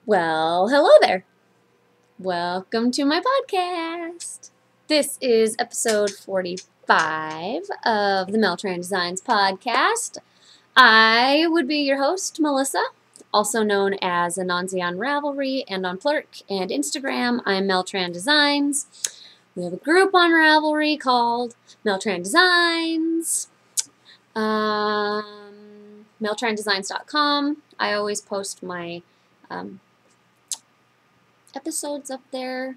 Well, hello there. Welcome to my podcast. This is episode 45 of the Mel-Tran Designs podcast. I would be your host, Melissa, also known as Anansi on Ravelry and on Plurk and Instagram. I'm Mel-Tran Designs. We have a group on Ravelry called Mel-Tran Designs. Mel-Tran-Designs.com. I always post my episodes up there.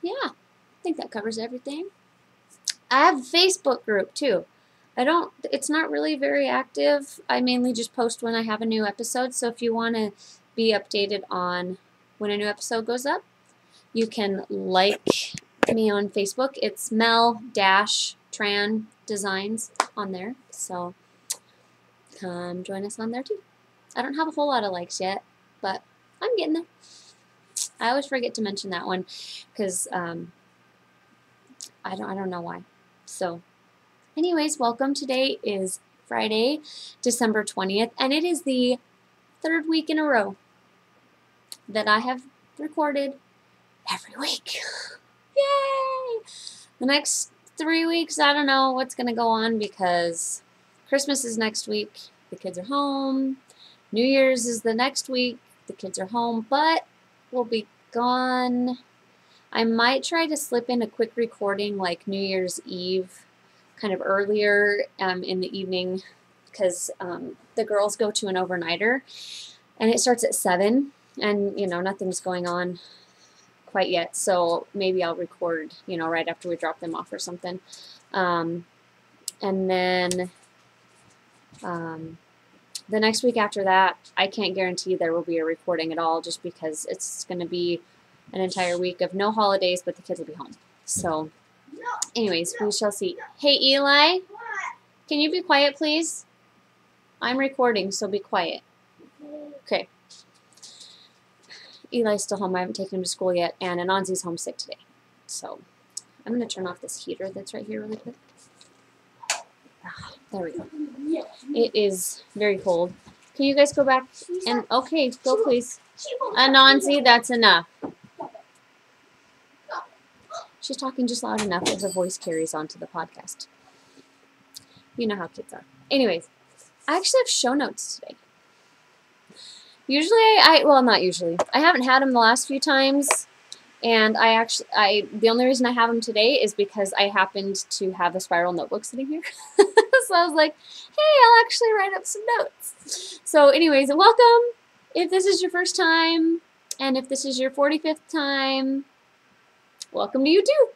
Yeah, I think that covers everything. I have a Facebook group too. It's not really very active. I mainly just post when I have a new episode, so if you want to be updated on when a new episode goes up, you can like me on Facebook. It's Mel-Tran Designs on there, so come join us on there too. I don't have a whole lot of likes yet, but I'm getting there. I always forget to mention that one because I don't know why. So anyways, welcome. Today is Friday, December 20th, and it is the third week in a row that I have recorded every week. Yay! The next 3 weeks, I don't know what's going to go on because Christmas is next week. The kids are home. New Year's is the next week. The kids are home, but we'll be gone. I might try to slip in a quick recording like New Year's Eve, kind of earlier in the evening, because the girls go to an overnighter, and it starts at 7, and, you know, nothing's going on quite yet, so maybe I'll record, you know, right after we drop them off or something. And then the next week after that, I can't guarantee there will be a recording at all just because it's going to be an entire week of no holidays, but the kids will be home. So, anyways, we shall see. Hey, Eli, can you be quiet, please? I'm recording, so be quiet. Okay. Eli's still home. I haven't taken him to school yet, and Anansi's homesick today. So, I'm going to turn off this heater that's right here really quick. There we go. It is very cold. Can you guys go back and okay, go please. Anansi, that's enough. She's talking just loud enough that her voice carries on to the podcast. You know how kids are. Anyways, I actually have show notes today. Usually well, not usually. I haven't had them the last few times. And the only reason I have them today is because I happened to have a spiral notebook sitting here. So I was like, hey, I'll actually write up some notes. So anyways, welcome. If this is your first time, and if this is your 45th time, welcome to you too.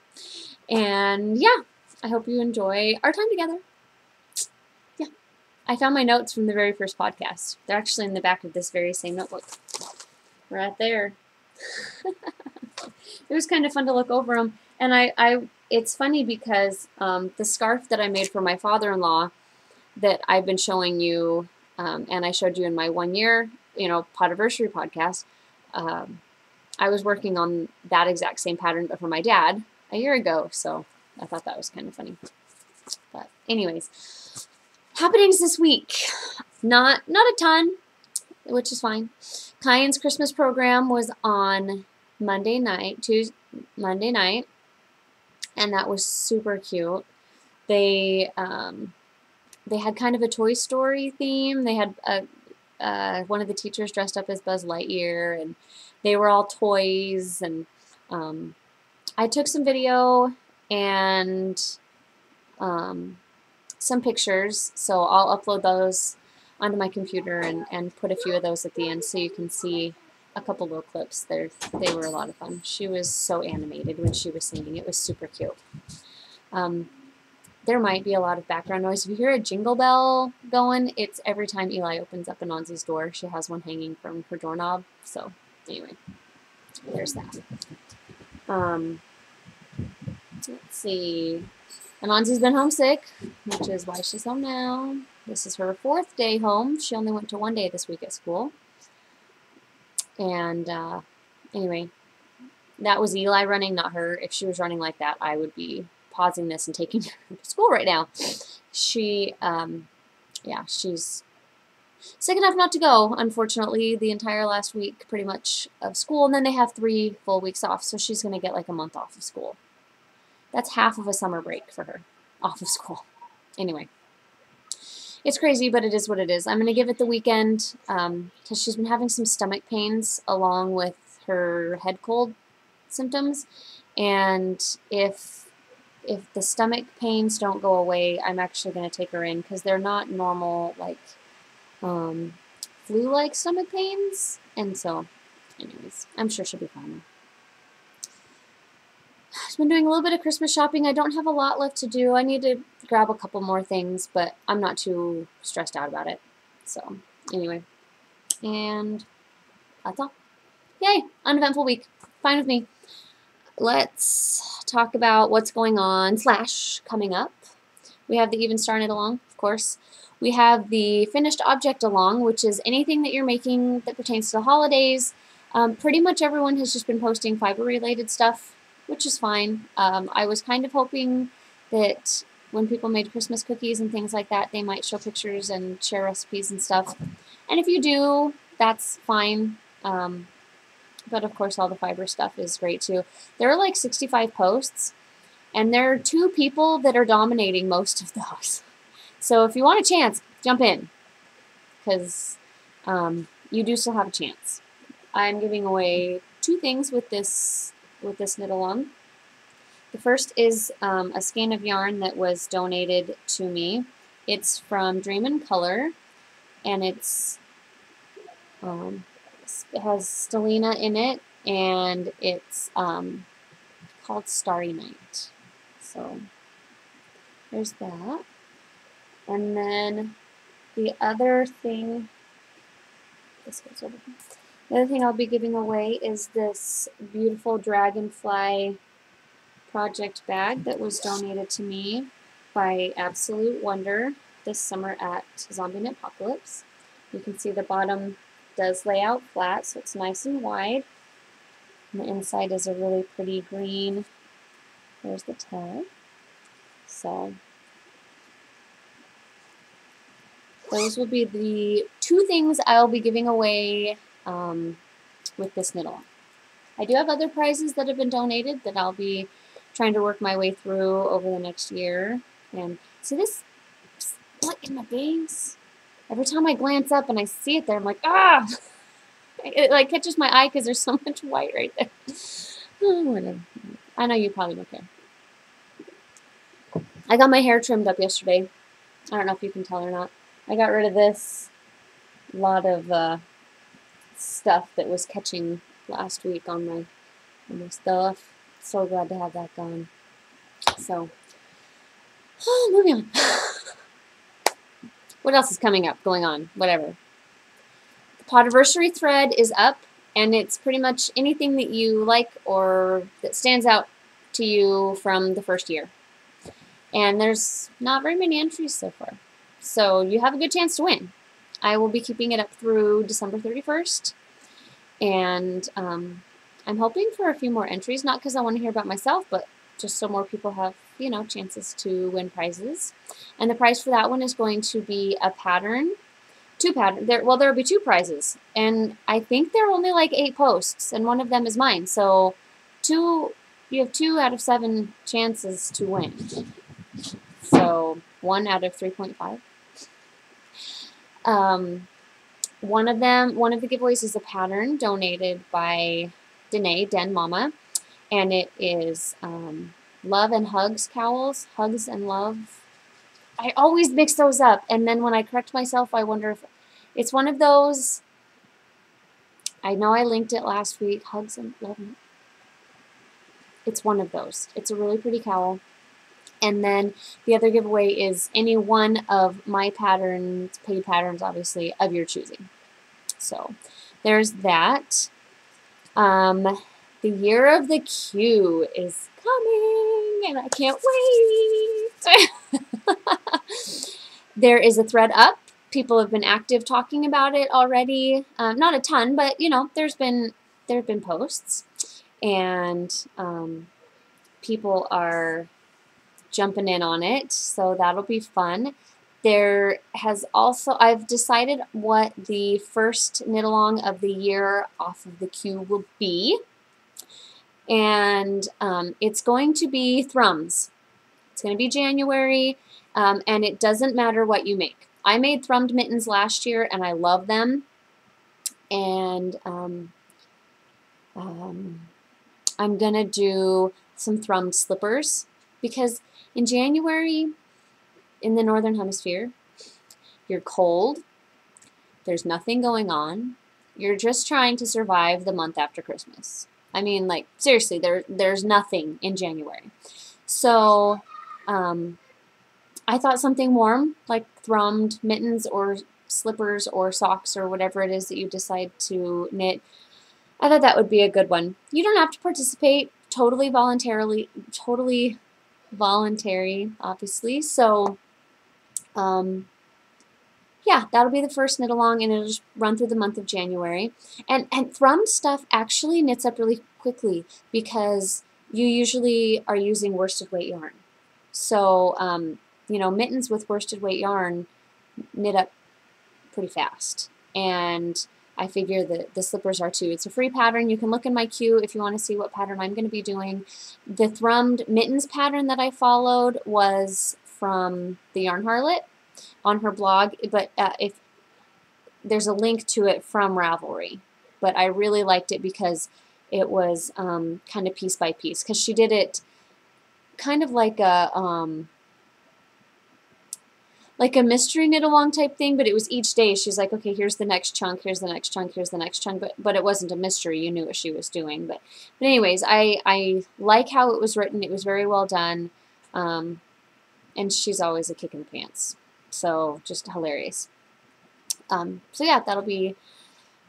And yeah, I hope you enjoy our time together. Yeah, I found my notes from the very first podcast. They're actually in the back of this very same notebook. Right there. It was kind of fun to look over them, and it's funny because the scarf that I made for my father-in-law that I've been showing you, and I showed you in my 1 year, you know, Podiversary podcast, I was working on that exact same pattern, but for my dad a year ago, so I thought that was kind of funny. But anyways, happenings this week, not a ton, which is fine. Kyan's Christmas program was on Monday night, and that was super cute. They had kind of a Toy Story theme. They had one of the teachers dressed up as Buzz Lightyear, and they were all toys. And I took some video and some pictures, so I'll upload those onto my computer and put a few of those at the end so you can see a couple little clips. They were a lot of fun. She was so animated when she was singing. It was super cute. There might be a lot of background noise. If you hear a jingle bell going, it's every time Eli opens up Anansi's door. She has one hanging from her doorknob. So anyway, there's that. Let's see. Anansi's been homesick, which is why she's home now. This is her 4th day home. She only went to 1 day this week at school. And anyway, that was Eli running, not her. If she was running like that, I would be pausing this and taking her to school right now. She, yeah, she's sick enough not to go, unfortunately, the entire last week, pretty much, of school, and then they have 3 full weeks off, so she's going to get like a month off of school. That's half of a summer break for her, off of school. Anyway, it's crazy, but it is what it is. I'm going to give it the weekend, because she's been having some stomach pains along with her head cold symptoms, and if the stomach pains don't go away, I'm actually going to take her in, because they're not normal, like, flu-like stomach pains, and so, anyways, I'm sure she'll be fine. I've been doing a little bit of Christmas shopping. I don't have a lot left to do. I need to grab a couple more things, but I'm not too stressed out about it. So, anyway, and that's all. Yay, uneventful week. Fine with me. Let's talk about what's going on / coming up. We have the Even Star Knit Along, of course. We have the Finished Object Along, which is anything that you're making that pertains to the holidays. Pretty much everyone has just been posting fiber-related stuff, which is fine. I was kind of hoping that when people made Christmas cookies and things like that, they might show pictures and share recipes and stuff. And if you do, that's fine. But of course, all the fiber stuff is great too. There are like 65 posts, and there are 2 people that are dominating most of those. So if you want a chance, jump in, because you do still have a chance. I'm giving away 2 things with this knit along. The first is a skein of yarn that was donated to me. It's from Dream and Color, and it has stellina in it, and it's called Starry Night. So there's that. And then the other thing, this goes over here. The other thing I'll be giving away is this beautiful Dragonfly project bag that was donated to me by Absolute Wonder this summer at Zombie Knit Apocalypse. You can see the bottom does lay out flat, so it's nice and wide. And the inside is a really pretty green. There's the tag. So those will be the 2 things I'll be giving away with this knit along. I do have other prizes that have been donated that I'll be trying to work my way through over the next year. And see this split in my face? Every time I glance up and I see it there, I'm like, ah! It like catches my eye because there's so much white right there. Oh, whatever. I know you probably don't care. I got my hair trimmed up yesterday. I don't know if you can tell or not. I got rid of this lot of stuff that was catching last week on my stuff. So glad to have that gone. So, moving on. What else is coming up, going on, whatever. The Podiversary thread is up, and it's pretty much anything that you like or that stands out to you from the first year. And there's not very many entries so far. So you have a good chance to win. I will be keeping it up through December 31st. And I'm hoping for a few more entries, not because I want to hear about myself, but just so more people have, you know, chances to win prizes. And the prize for that one is going to be a pattern. 2 patterns. Well, there will be 2 prizes. And I think there are only like 8 posts, and one of them is mine. So you have 2 out of 7 chances to win. So 1 out of 3.5. One of the giveaways is a pattern donated by Danae, Den Mama, and it is Love and Hugs cowls, Hugs and Love. I always mix those up, and then when I correct myself, I wonder if it's one of those. I know I linked it last week, Hugs and Love. It's one of those. It's a really pretty cowl. And then the other giveaway is any one of my patterns, paid patterns, obviously, of your choosing. So there's that. The Year of the Q is coming, and I can't wait. There is a thread up. People have been active talking about it already. Not a ton, but you know, there have been posts, and people are jumping in on it, so that'll be fun. There has also, I've decided what the first knit along of the year off of the queue will be, and it's going to be thrums. It's going to be January, and it doesn't matter what you make. I made thrummed mittens last year, and I love them, and I'm going to do some thrummed slippers, because in January, in the Northern Hemisphere, you're cold, there's nothing going on, you're just trying to survive the month after Christmas. I mean, like, seriously, there's nothing in January. So, I thought something warm, like thrummed mittens or slippers or socks or whatever it is that you decide to knit, I thought that would be a good one. You don't have to participate, totally voluntary, obviously. So, yeah, that'll be the first knit along, and it'll just run through the month of January. And thrummed stuff actually knits up really quickly because you usually are using worsted weight yarn. So, you know, mittens with worsted weight yarn knit up pretty fast. And I figure that the slippers are too. It's a free pattern. You can look in my queue if you want to see what pattern I'm going to be doing. The thrummed mittens pattern that I followed was from the Yarn Harlot on her blog, but if there's a link to it from Ravelry. But I really liked it because it was kind of piece by piece, because she did it kind of like a mystery knit along type thing, but it was each day. She's like, okay, here's the next chunk, here's the next chunk, here's the next chunk, but it wasn't a mystery. You knew what she was doing. But anyways, I like how it was written. It was very well done, and she's always a kick in the pants. So just hilarious. So yeah, that'll be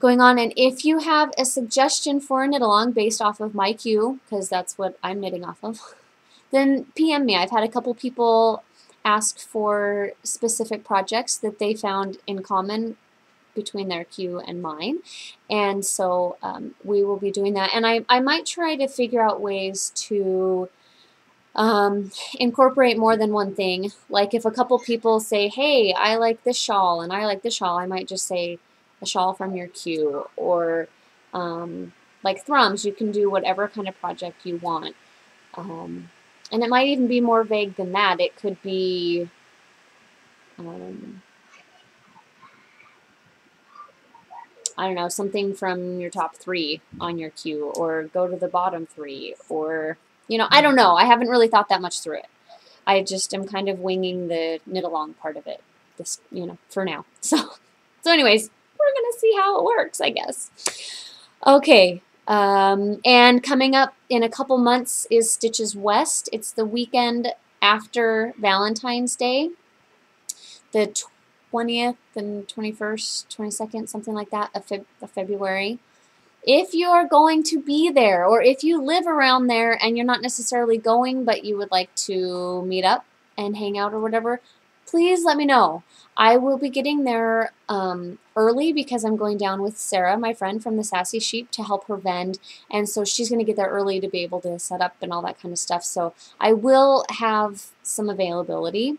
going on. And if you have a suggestion for a knit along based off of my queue, because that's what I'm knitting off of, then PM me. I've had a couple people ask for specific projects that they found in common between their queue and mine, and so we will be doing that. And I might try to figure out ways to incorporate more than one thing. Like if a couple people say, hey, I like this shawl and I like this shawl, I might just say a shawl from your queue. Or like thrums, you can do whatever kind of project you want. And it might even be more vague than that. It could be, I don't know, something from your top 3 on your queue, or go to the bottom 3, or, you know, I don't know. I haven't really thought that much through it. I just am kind of winging the knit along part of it, this, you know, for now. So anyways, we're going to see how it works, I guess. Okay. And coming up in a couple months is Stitches West. It's the weekend after Valentine's Day, the 20th and 21st, 22nd, something like that, of February. If you're going to be there, or if you live around there and you're not necessarily going, but you would like to meet up and hang out or whatever, please let me know. I will be getting there early because I'm going down with Sarah, my friend from the Sassy Sheep, to help her vend, and so she's going to get there early to be able to set up and all that kind of stuff. So I will have some availability,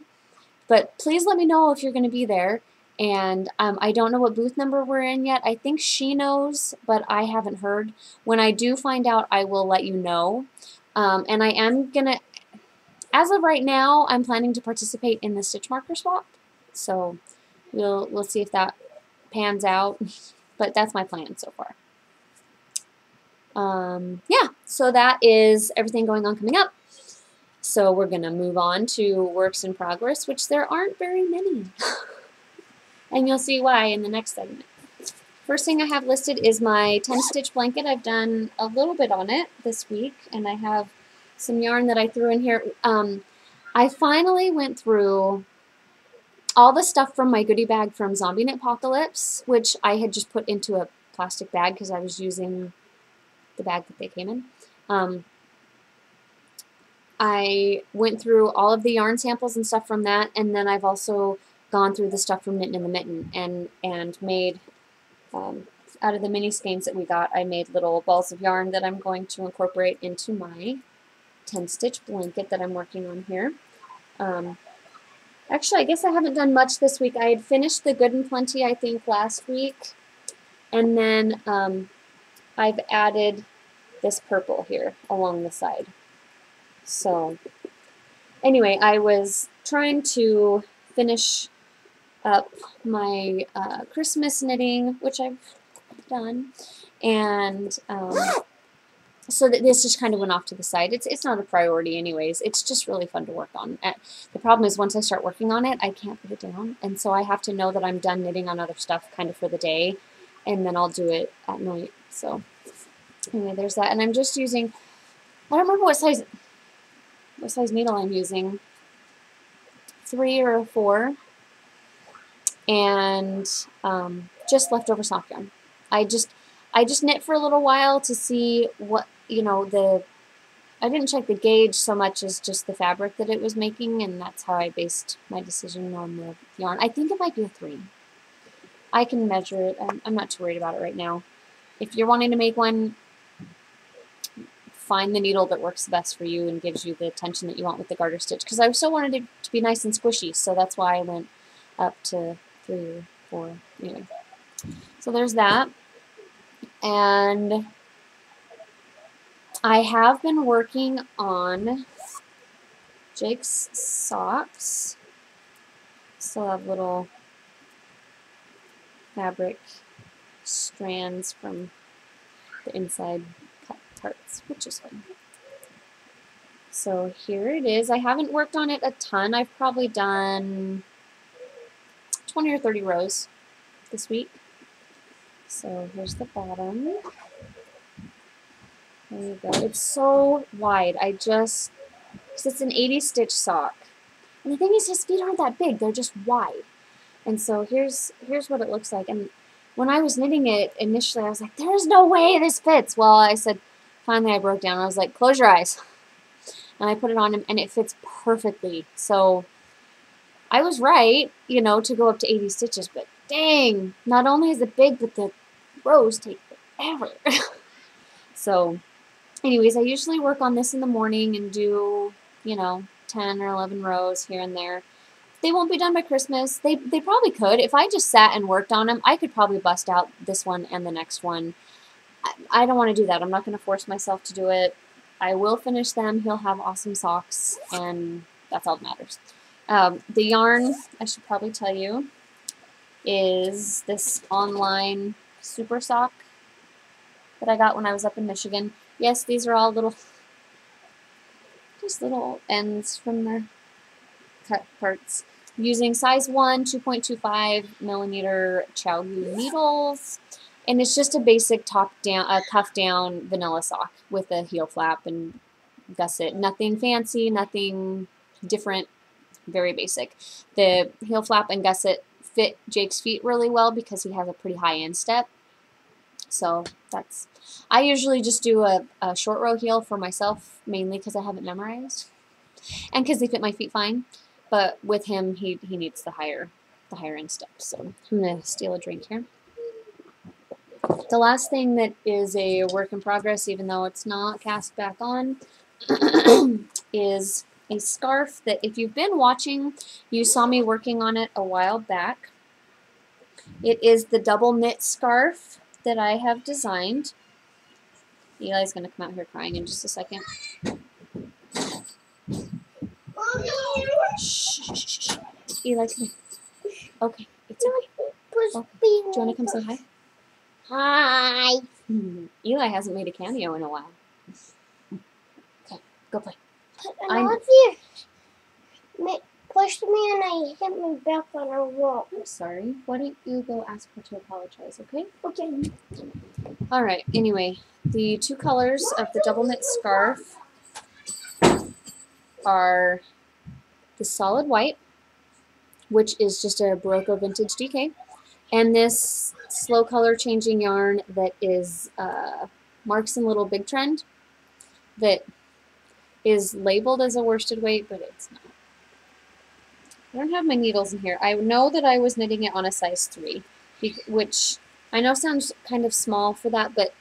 but please let me know if you're going to be there. And I don't know what booth number we're in yet. I think she knows, but I haven't heard. When I do find out, I will let you know. And I am going to, as of right now, I'm planning to participate in the stitch marker swap. So we'll see if that pans out. But that's my plan so far. Yeah, so that is everything going on coming up. So we're going to move on to works in progress, which there aren't very many. And you'll see why in the next segment. First thing I have listed is my 10-stitch blanket. I've done a little bit on it this week, and I have some yarn that I threw in here. I finally went through all the stuff from my goodie bag from Zombie Knit Apocalypse, which I had just put into a plastic bag because I was using the bag that they came in. I went through all of the yarn samples and stuff from that, and then I've also gone through the stuff from Knittin' in the Mitten and made, out of the mini skeins that we got, I made little balls of yarn that I'm going to incorporate into my 10-stitch blanket that I'm working on here. Actually, I guess I haven't done much this week. I had finished the Good and Plenty, I think, last week. And then I've added this purple here along the side. So anyway, I was trying to finish up my Christmas knitting, which I've done. And so that this just kind of went off to the side. It's not a priority anyways. It's just really fun to work on. The problem is once I start working on it, I can't put it down. And so I have to know that I'm done knitting on other stuff kind of for the day. And then I'll do it at night. So anyway, there's that. And I'm just using, I don't remember what size needle I'm using. 3 or a 4. And just leftover sock yarn. I just knit for a little while to see what, I didn't check the gauge so much as just the fabric that it was making, and that's how I based my decision on the yarn. I think it might be a 3. I can measure it. I'm not too worried about it right now. If you're wanting to make one, find the needle that works the best for you and gives you the tension that you want with the garter stitch, because I still wanted it to be nice and squishy, so that's why I went up to 3 or 4. Anyway, so there's that. And I have been working on Jake's socks. Still have little fabric strands from the inside cut parts, which is fun. So here it is. I haven't worked on it a ton. I've probably done 20 or 30 rows this week. So here's the bottom. There you go. It's so wide. Because it's an 80 stitch sock. And the thing is, his feet aren't that big. They're just wide. And so here's what it looks like. And when I was knitting it initially, I was like, there's no way this fits. Well, I said, finally I broke down. I was like, close your eyes. And I put it on him, and it fits perfectly. So I was right, to go up to 80 stitches. But dang, not only is it big, but the rows take forever. So anyways, I usually work on this in the morning and do, 10 or 11 rows here and there. They won't be done by Christmas. They probably could. If I just sat and worked on them, I could probably bust out this one and the next one. I don't want to do that. I'm not going to force myself to do it. I will finish them. He'll have awesome socks, and that's all that matters. The yarn, I should probably tell you, is this online super sock that I got when I was up in Michigan. Yes, these are all just little ends from the cut parts. I'm using size 1, 2.25 millimeter Chow-Yu needles, and it's just a basic cuff down vanilla sock with a heel flap and gusset. Nothing fancy, nothing different, very basic. The heel flap and gusset fit Jake's feet really well because he has a pretty high instep. So I usually just do a short row heel for myself, mainly because I haven't memorized, and because they fit my feet fine. But with him, he needs the higher instep. So I'm gonna steal a drink here. The last thing that is a work in progress, even though it's not cast back on, is a scarf that, if you've been watching, you saw me working on it a while back. It is the double knit scarf that I have designed. Eli's going to come out here crying in just a second. Shh. Eli, come here. Okay, it's okay. Okay. Do you want to come say hi? Hi. Eli hasn't made a cameo in a while. Okay, go play. You pushed me and I hit my back on a wall. I'm sorry. Why don't you go ask her to apologize, okay? Okay. Alright, anyway, the 2 colors of the double knit scarf are the solid white, which is just a Barocco Vintage DK, and this slow color changing yarn that is Marks and Little Big Trend, that is labeled as a worsted weight, but it's not. I don't have my needles in here. I know that I was knitting it on a size 3, which I know sounds kind of small for that, but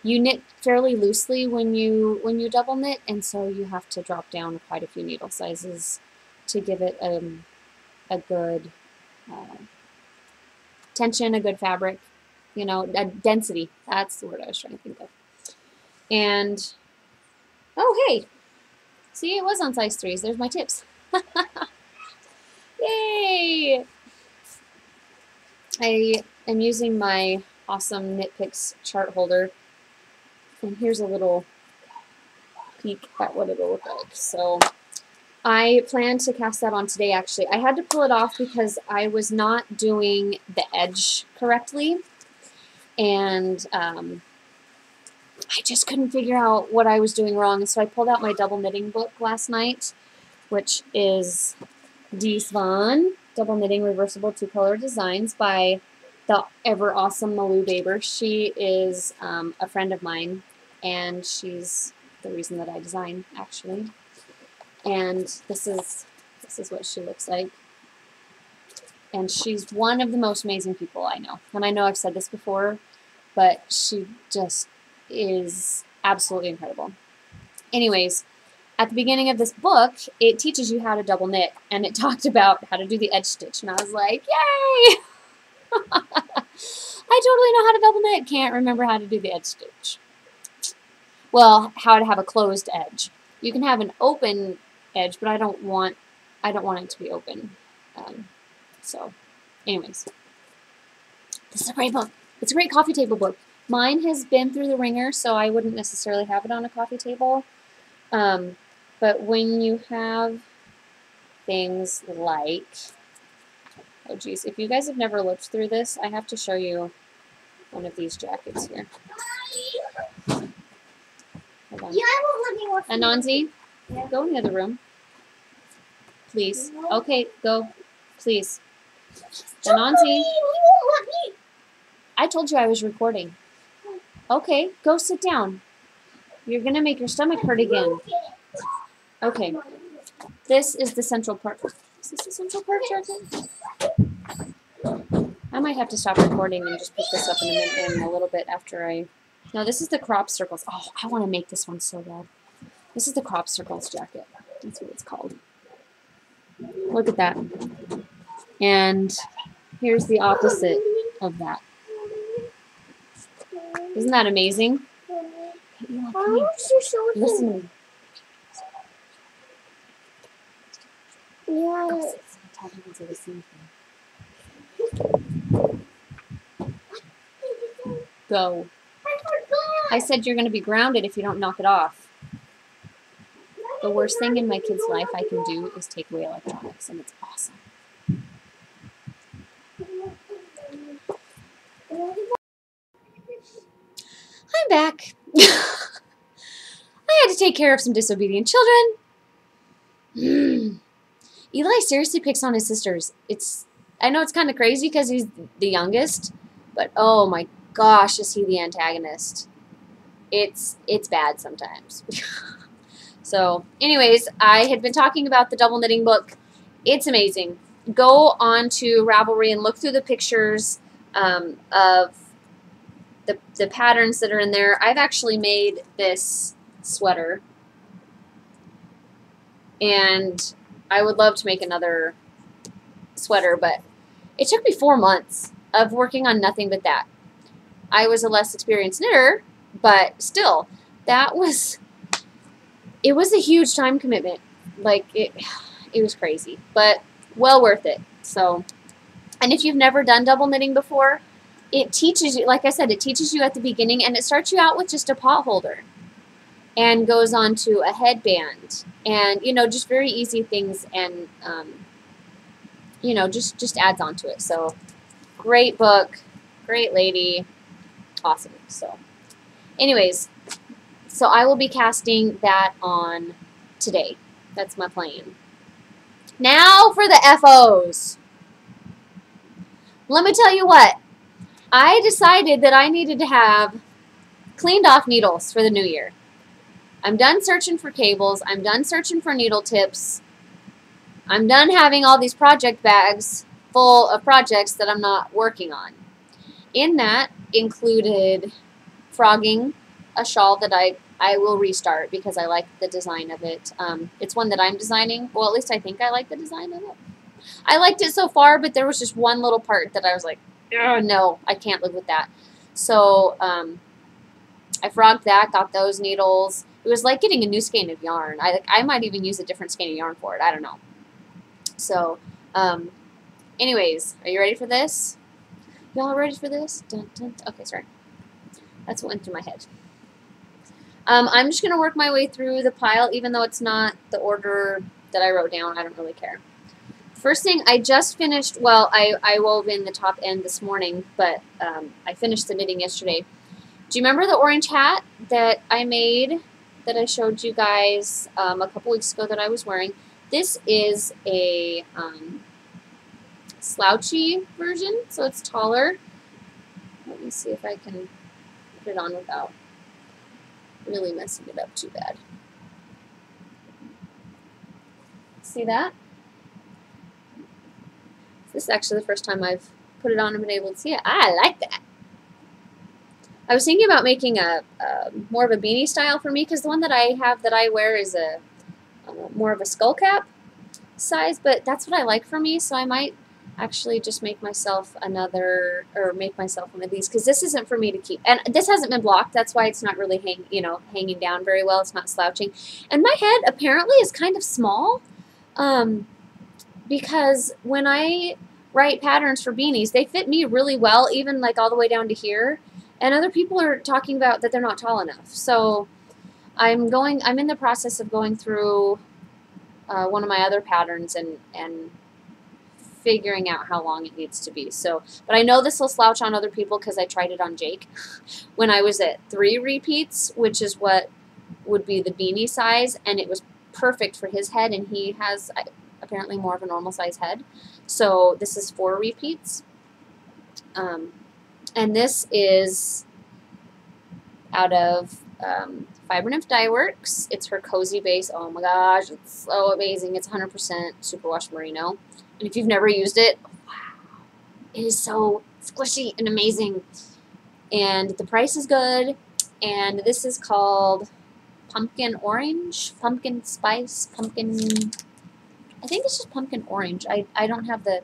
you knit fairly loosely when you double knit, and so you have to drop down quite a few needle sizes to give it a good tension, a good fabric, you know, a density. That's the word I was trying to think of. And, oh, hey, see, it was on size 3s. There's my tips. Yay! I am using my awesome Knit Picks chart holder. And here's a little peek at what it'll look like. So I plan to cast that on today, actually. I had to pull it off because I was not doing the edge correctly. And I just couldn't figure out what I was doing wrong. So I pulled out my double knitting book last night, which is Die Swan, Double Knitting Reversible Two-Color Designs by the ever awesome Malou Baber. She is a friend of mine, and she's the reason that I design, actually. And this is what she looks like. And she's one of the most amazing people I know. And I know I've said this before, but she just is absolutely incredible. Anyways, at the beginning of this book, it teaches you how to double knit, and it talked about how to do the edge stitch, and I was like, yay! I totally know how to double knit, can't remember how to do the edge stitch. Well, how to have a closed edge. You can have an open edge, but I don't want it to be open. So, anyways, this is a great book. It's a great coffee table book. Mine has been through the ringer, so I wouldn't necessarily have it on a coffee table. But when you have things like, oh geez, if you guys have never looked through this, I have to show you one of these jackets here. Hold on. Yeah, I won't let me watch. Anansi, go in the other room. Please. Okay, go. Please. Anansi. I told you I was recording. Okay, go sit down. You're going to make your stomach hurt again. Okay. This is the Central Park. Is this the Central Park jacket? I might have to stop recording and just put this up in a little bit after I... No, this is the crop circles. Oh, I want to make this one so bad. This is the crop circles jacket. That's what it's called. Look at that. And here's the opposite of that. Isn't that amazing? Listen to me. Yeah. Go. I said you're going to be grounded if you don't knock it off. The worst thing in my kid's life I can do is take away electronics, and it's awesome. I'm back. I had to take care of some disobedient children. Eli seriously picks on his sisters. I know it's kind of crazy because he's the youngest, but oh my gosh, is he the antagonist. It's bad sometimes. So, anyways, I had been talking about the double knitting book. It's amazing. Go on to Ravelry and look through the pictures of the patterns that are in there. I've actually made this sweater, and I would love to make another sweater, but it took me 4 months of working on nothing but that. I was a less experienced knitter, but still, it was a huge time commitment. Like, it was crazy, but well worth it. So, and if you've never done double knitting before, it teaches you, like I said, it teaches you at the beginning, and it starts you out with just a pot holder and goes on to a headband and, you know, just very easy things, and, you know, just adds on to it. So, great book, great lady, awesome. So, anyways, so I will be casting that on today. That's my plan. Now for the FOs. Let me tell you what. I decided that I needed to have cleaned off needles for the new year. I'm done searching for cables. I'm done searching for needle tips. I'm done having all these project bags full of projects that I'm not working on. In that included frogging a shawl that I I will restart because I like the design of it. It's one that I'm designing. Well, at least I think I like the design of it. I liked it so far, but there was just one little part that I was like, oh, no, I can't live with that. So I frogged that, got those needles. It was like getting a new skein of yarn. I might even use a different skein of yarn for it. I don't know. So, anyways, are you ready for this? Y'all ready for this? Dun, dun, dun. Okay, sorry. That's what went through my head. I'm just going to work my way through the pile, even though it's not the order that I wrote down. I don't really care. First thing, I just finished, well, I wove in the top end this morning, but I finished the knitting yesterday. Do you remember the orange hat that I made, that I showed you guys a couple weeks ago that I was wearing? This is a slouchy version, so it's taller. Let me see if I can put it on without really messing it up too bad. See that? This is actually the first time I've put it on and been able to see it. I like that. I was thinking about making a more of a beanie style for me, because the one that I have that I wear is a more of a skull cap size, but that's what I like for me, so I might actually just make myself another, or make myself one of these, because this isn't for me to keep. And this hasn't been blocked, that's why it's not really hanging down very well. It's not slouching. And my head apparently is kind of small, because when I write patterns for beanies, they fit me really well, even like all the way down to here. And other people are talking about that they're not tall enough. So I'm in the process of going through one of my other patterns and figuring out how long it needs to be. So, but I know this will slouch on other people because I tried it on Jake when I was at 3 repeats, which is what would be the beanie size, and it was perfect for his head, and he has apparently more of a normal size head. So this is 4 repeats. And this is out of Fiber Nymph Dye Works. It's her cozy base. Oh my gosh, it's so amazing. It's 100% superwash merino. And if you've never used it, wow, it is so squishy and amazing. And the price is good. And this is called Pumpkin Orange, Pumpkin Spice, Pumpkin... I think it's just Pumpkin Orange. I don't have the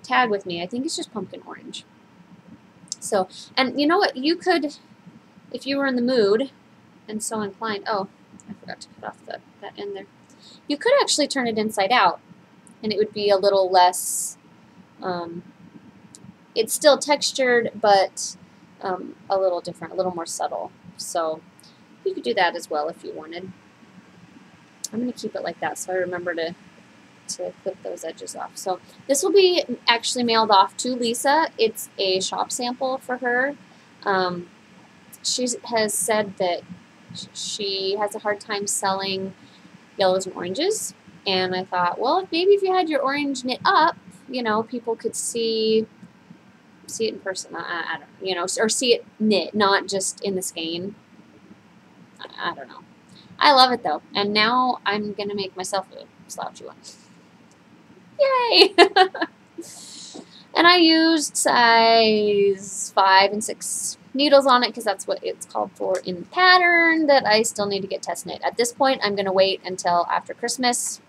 tag with me. I think it's just Pumpkin Orange. So, and you know what? You could, if you were in the mood and so inclined, oh, I forgot to cut off that end there. You could actually turn it inside out, and it would be a little less, it's still textured, but a little different, a little more subtle. So you could do that as well if you wanted. I'm going to keep it like that so I remember to clip those edges off. So this will be actually mailed off to Lisa. It's a shop sample for her. She has said that she has a hard time selling yellows and oranges, and I thought, well, maybe if you had your orange knit up, you know, people could see it in person. I don't know, you know, or see it knit, not just in the skein. I don't know. I love it though, and now I'm gonna make myself a slouchy one. Yay! And I used size 5 and 6 needles on it because that's what it's called for in the pattern that I still need to get test knit. At this point, I'm going to wait until after Christmas.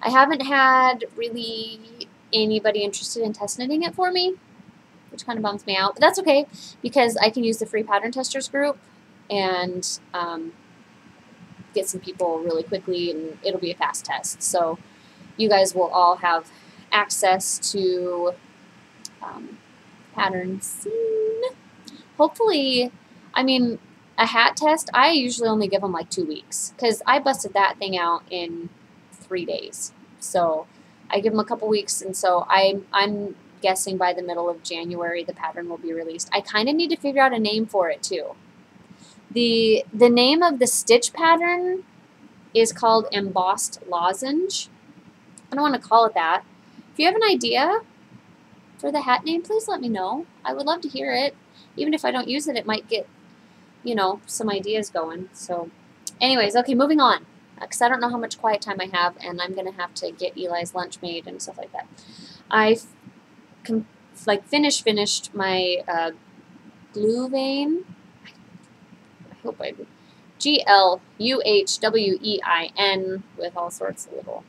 I haven't had really anybody interested in test knitting it for me, which kind of bums me out. But that's okay because I can use the free pattern testers group and get some people really quickly, and it'll be a fast test. So you guys will all have access to patterns soon. Hopefully, I mean, a hat test, I usually only give them like 2 weeks because I busted that thing out in 3 days. So I give them a couple weeks, and so I'm guessing by the middle of January the pattern will be released. I kind of need to figure out a name for it too. The name of the stitch pattern is called Embossed Lozenge. I don't want to call it that. If you have an idea for the hat name, please let me know. I would love to hear it. Even if I don't use it, it might get, you know, some ideas going. So anyways, okay, moving on. Because I don't know how much quiet time I have, and I'm going to have to get Eli's lunch made and stuff like that. I finished my glue vein. I hope I did. Gluhwein with all sorts of little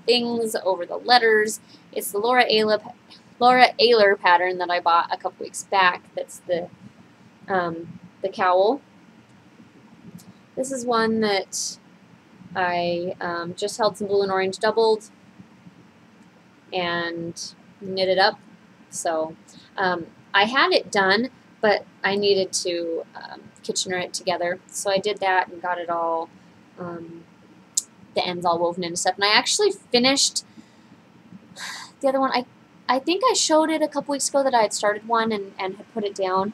things over the letters. It's the Laura Ayler pattern that I bought a couple weeks back. That's the cowl. This is one that I just held some blue and orange doubled and knitted up. So I had it done, but I needed to Kitchener it together. So I did that and got it all, the ends all woven into stuff. And I actually finished the other one. I think I showed it a couple weeks ago that I had started one and had put it down.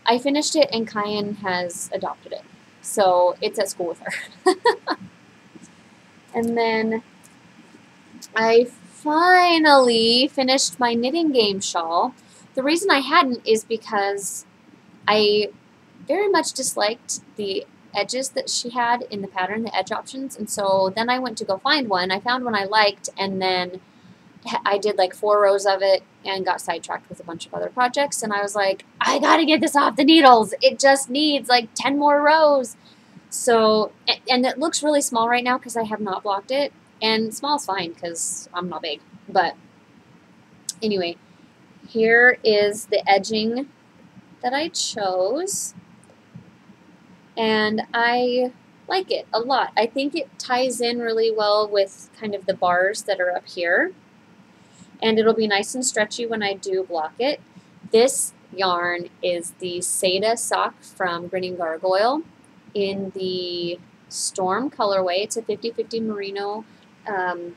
I finished it and Kyan has adopted it. So it's at school with her. And then I finally finished my knitting game shawl. The reason I hadn't is because I very much disliked the edges that she had in the pattern, the edge options, and so then I went to go find one. I found one I liked, and then I did like 4 rows of it and got sidetracked with a bunch of other projects, and I was like, I gotta get this off the needles. It just needs like 10 more rows. So, and it looks really small right now because I have not blocked it, and small's fine because I'm not big. But anyway, here is the edging that I chose, and I like it a lot. I think it ties in really well with kind of the bars that are up here, and it'll be nice and stretchy when I do block it. This yarn is the Seda sock from Grinning Gargoyle in the Storm colorway. It's a 50-50 merino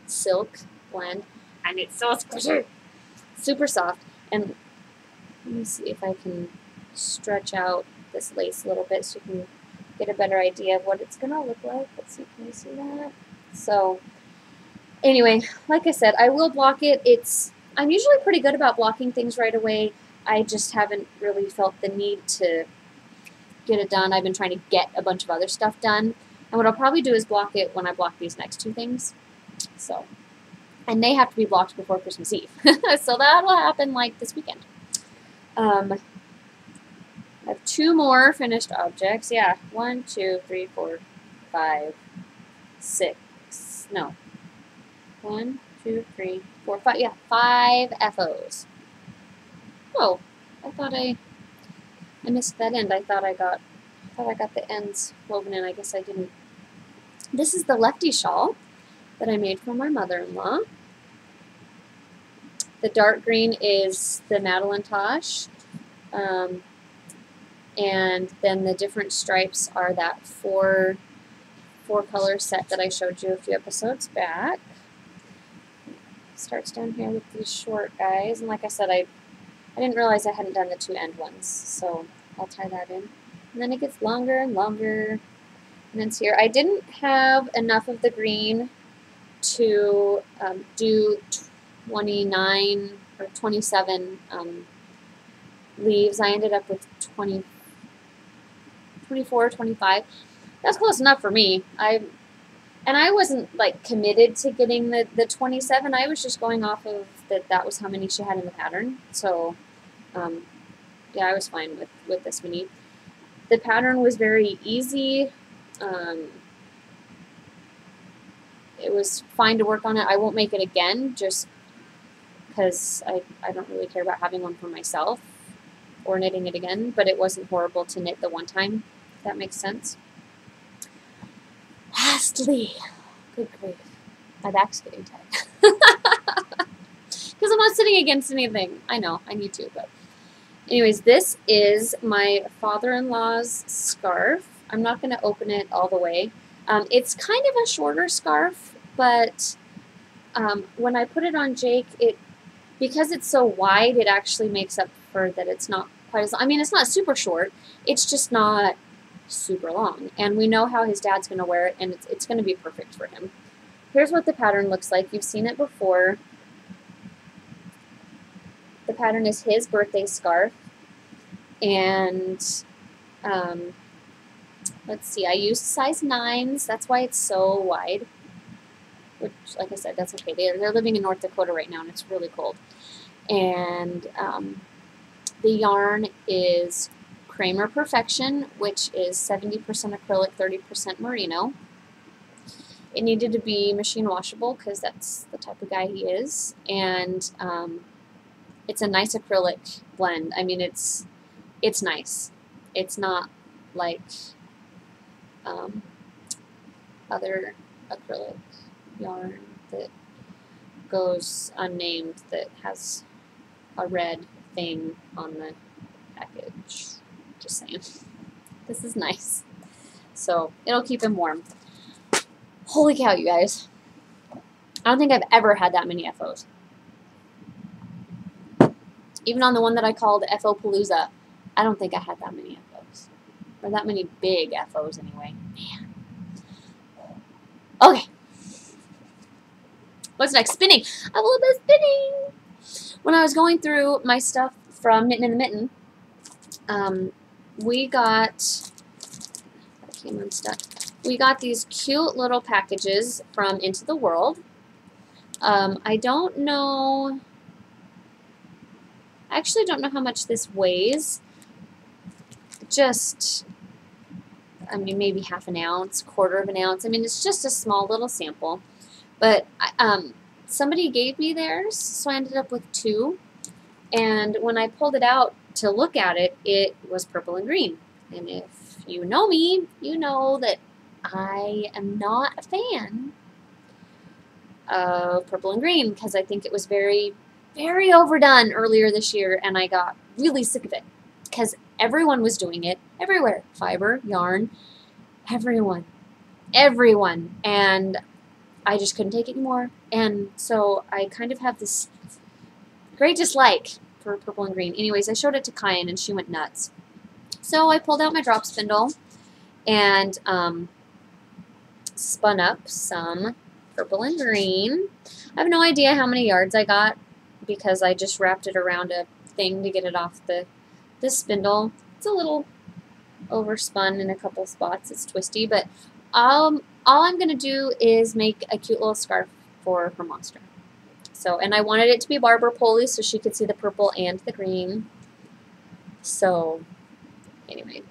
silk blend, and it's so squishy, super soft. And let me see if I can stretch out this lace a little bit so you can get a better idea of what it's gonna look like. Let's see, can you see that? So anyway, like I said, I will block it. I'm usually pretty good about blocking things right away. I just haven't really felt the need to get it done. I've been trying to get a bunch of other stuff done. And what I'll probably do is block it when I block these next 2 things. So, and they have to be blocked before Christmas Eve. So that'll happen like this weekend. I have 2 more finished objects. Yeah, 1, 2, 3, 4, 5, 6. No. 1, 2, 3, 4, 5. Yeah, 5 FOs. Oh, I thought I missed that end. I thought I got the ends woven in. I guess I didn't. This is the Lefty shawl that I made for my mother-in-law. The dark green is the Madeline Tosh. And then the different stripes are that four color set that I showed you a few episodes back. Starts down here with these short guys, and like I said, I didn't realize I hadn't done the 2 end ones, so I'll tie that in. And then it gets longer and longer, and then it's here. I didn't have enough of the green to do 29 or 27 leaves. I ended up with 24, 25. That's close enough for me. And I wasn't like committed to getting the 27. I was just going off of that was how many she had in the pattern. So yeah, I was fine with this many. The pattern was very easy. It was fine to work on it. I won't make it again just because I don't really care about having one for myself or knitting it again, but it wasn't horrible to knit the one time, if that makes sense. Lastly, good grief, my back's getting tight. Because I'm not sitting against anything. I know, I need to, but anyways, this is my father-in-law's scarf. I'm not going to open it all the way. It's kind of a shorter scarf, but when I put it on Jake, because it's so wide, it actually makes up for that it's not quite as long. I mean, it's not super short. It's just not super long. And we know how his dad's going to wear it, and it's going to be perfect for him. Here's what the pattern looks like. You've seen it before. The pattern is his birthday scarf. And let's see, I used size 9s. That's why it's so wide. Which, like I said, that's okay. They're living in North Dakota right now, and it's really cold. And the yarn is Kramer Perfection, which is 70% acrylic, 30% merino. It needed to be machine washable because that's the type of guy he is, and it's a nice acrylic blend. I mean, it's nice. It's not like other acrylic yarn that goes unnamed that has a red thing on the package. Just saying. This is nice. So it'll keep him warm. Holy cow, you guys. I don't think I've ever had that many FOs. Even on the one that I called FO Palooza, I don't think I had that many FOs. Or that many big FOs anyway. Man. Okay. What's next? Spinning. I love the spinning. When I was going through my stuff from Knitting in the Mitten, we got, that came unstuck. We got these cute little packages from Into the World. I don't know, I actually don't know how much this weighs. Just, I mean, maybe half an ounce, quarter of an ounce. I mean, it's just a small little sample. But somebody gave me theirs, so I ended up with two. And when I pulled it out to look at it, it was purple and green. And if you know me, you know that I am not a fan of purple and green because I think it was very, very overdone earlier this year, and I got really sick of it because everyone was doing it everywhere. Fiber, yarn, everyone. And I just couldn't take it anymore. And so I kind of have this great dislike for purple and green. Anyways, I showed it to Kyan and she went nuts. So I pulled out my drop spindle and spun up some purple and green. I have no idea how many yards I got because I just wrapped it around a thing to get it off the spindle. It's a little overspun in a couple spots. It's twisty, but all I'm going to do is make a cute little scarf for her monster. So, and I wanted it to be Barber Polly so she could see the purple and the green. So, anyway.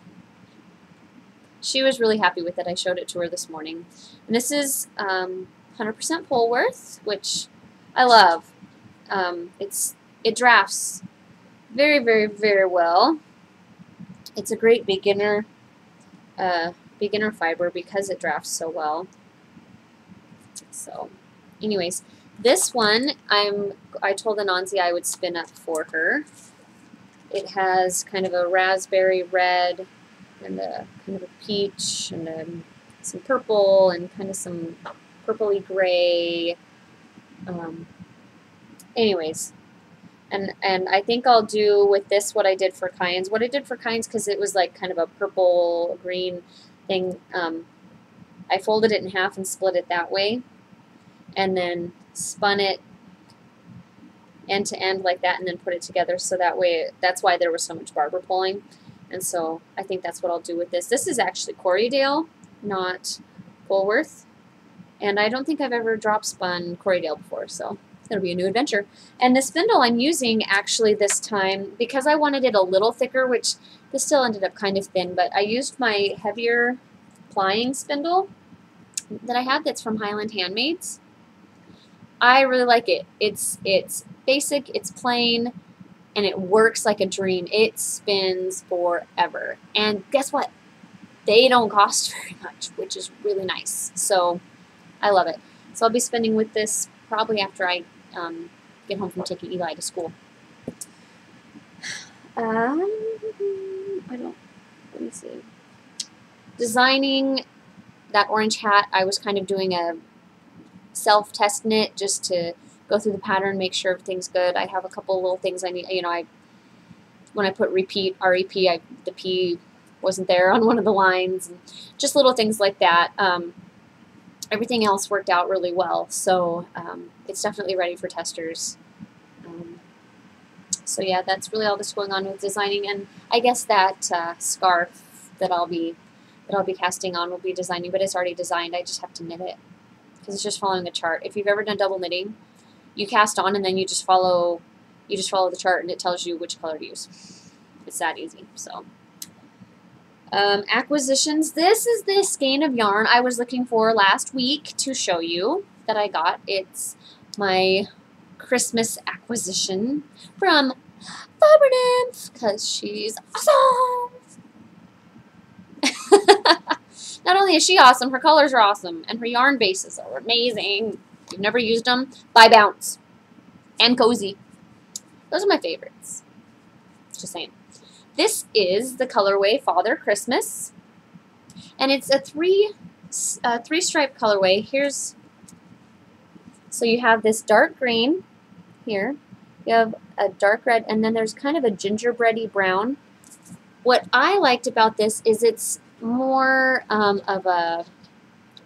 She was really happy with it. I showed it to her this morning. And this is 100% Polworth, which I love. It drafts very, very, very well. It's a great beginner fiber because it drafts so well. So, anyways, this one I told Anansi I would spin up for her. It has kind of a raspberry red and a kind of a peach and some purple and kind of some purpley gray. Anyways, and I think I'll do with this what I did for Kyan's. What I did for Kyan's, because it was like kind of a purple green thing, I folded it in half and split it that way, and then spun it end to end like that, and then put it together so that way, that's why there was so much barber pulling. And so I think that's what I'll do with this. This is actually Corriedale, not Polworth. And I don't think I've ever drop spun Corriedale before, so it's going to be a new adventure. And the spindle I'm using actually this time, because I wanted it a little thicker, which this still ended up kind of thin, but I used my heavier plying spindle that I have that's from Highland Handmaids. I really like it. It's basic, it's plain, and it works like a dream. It spins forever. And guess what? They don't cost very much, which is really nice. So I love it. So I'll be spinning with this probably after I get home from taking Eli to school. Let me see. Designing that orange hat, I was kind of doing a self-test knit just to go through the pattern, make sure everything's good. I have a couple little things I need, when I put repeat, REP, the P wasn't there on one of the lines, and just little things like that. Everything else worked out really well, so it's definitely ready for testers. So yeah, that's really all that's going on with designing, and I guess that scarf that I'll be casting on will be designing, but it's already designed. I just have to knit it because it's just following a chart. If you've ever done double knitting, you cast on and then you just follow the chart, and it tells you which color to use. It's that easy. So Acquisitions. This is the skein of yarn I was looking for last week to show you that I got. It's my Christmas acquisition from Fiber Nymph because she's awesome. Not only is she awesome, her colors are awesome, and her yarn bases are amazing. If you've never used them, buy Bounce and Cozy. Those are my favorites. Just saying. This is the colorway Father Christmas, and it's a three-stripe colorway. So you have this dark green here, you have a dark red, and then there's kind of a gingerbready brown. What I liked about this is it's more of a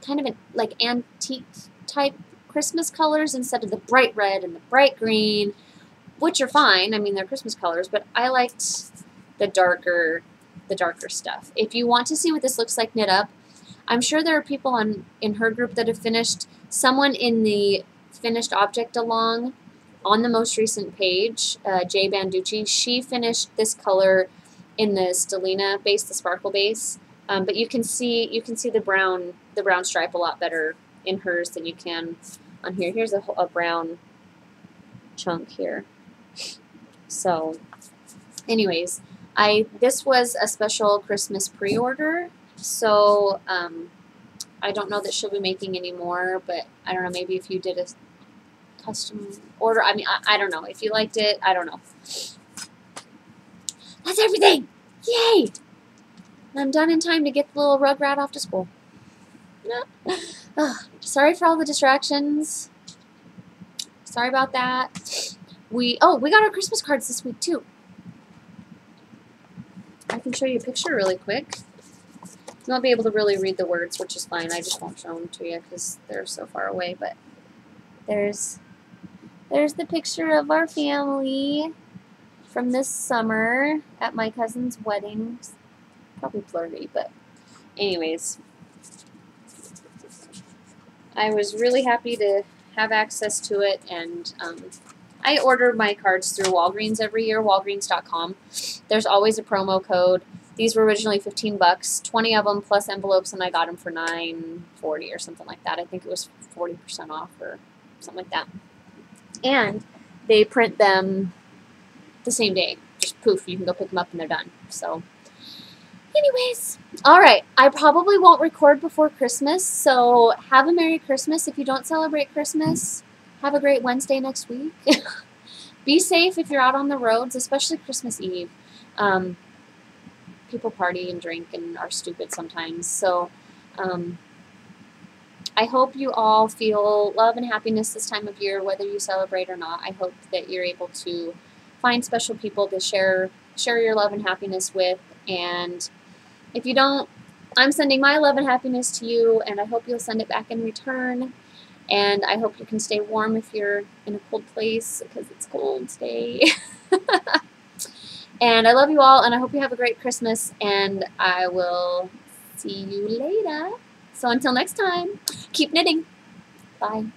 kind of like antique type Christmas colors instead of the bright red and the bright green, which are fine. I mean, they're Christmas colors, but I liked the darker stuff. If you want to see what this looks like knit up, I'm sure there are people in her group that have finished. Someone in the finished object along on the most recent page, Jay Banducci, she finished this color in the Stellina base, the sparkle base. But you can see the brown stripe a lot better in hers than you can on here. Here's a brown chunk here. So, anyways, this was a special Christmas pre-order, so I don't know that she'll be making any more, but I don't know, maybe if you did a custom order, I mean, I don't know. If you liked it, I don't know. That's everything! Yay! I'm done in time to get the little rug rat off to school. Sorry for all the distractions. Sorry about that. We got our Christmas cards this week, too. I can show you a picture really quick. You won't be able to really read the words, which is fine. I just won't show them to you because they're so far away. But there's the picture of our family from this summer at my cousin's wedding. Probably blurry, but anyways. I was really happy to have access to it, and I order my cards through Walgreens every year, walgreens.com. There's always a promo code. These were originally $15, 20 of them plus envelopes, and I got them for $9.40 or something like that. I think it was 40% off or something like that. And they print them the same day. Just poof, you can go pick them up and they're done. So, anyways, all right. I probably won't record before Christmas, so have a Merry Christmas. If you don't celebrate Christmas, have a great Wednesday next week. Be safe if you're out on the roads, especially Christmas Eve. People party and drink and are stupid sometimes. So I hope you all feel love and happiness this time of year, whether you celebrate or not. I hope that you're able to find special people to share your love and happiness with. And if you don't, I'm sending my love and happiness to you, and I hope you'll send it back in return. And I hope you can stay warm if you're in a cold place, because it's cold today. And I love you all, and I hope you have a great Christmas, and I will see you later. So until next time, keep knitting. Bye.